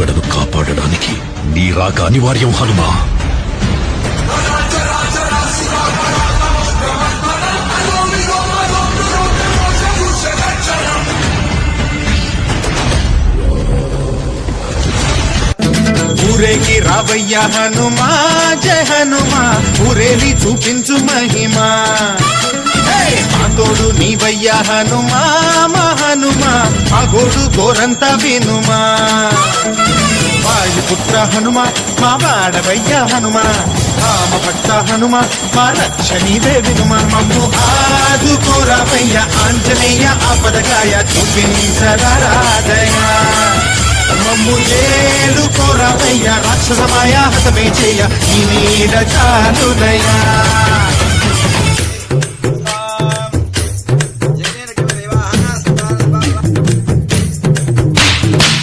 మనుగడను కాపాడడానికి నీ రాక అనివార్యం హనుమా. ఊరేగి రావయ్య హనుమా, జయ హనుమా, ఊరేలి చూపించు మహిమా. మా తోడు నీవయ్య హనుమా, మా హనుమా, మా గోడు గోరంత వినుమా. వాయుపుత్ర హనుమా, మా వాడవయ్య హనుమా, రామ భక్త హనుమా, మా రక్షణీవే వినుమా. మమ్ము ఆదుకోరావయ్య ఆంజనేయ, ఆపదగాయ చూపించరాదయ. మమ్ము ఏలుకోరావయ్య రాక్షసమాయ, హతమే చేయ ఈ నీడ చాలునయ్యా.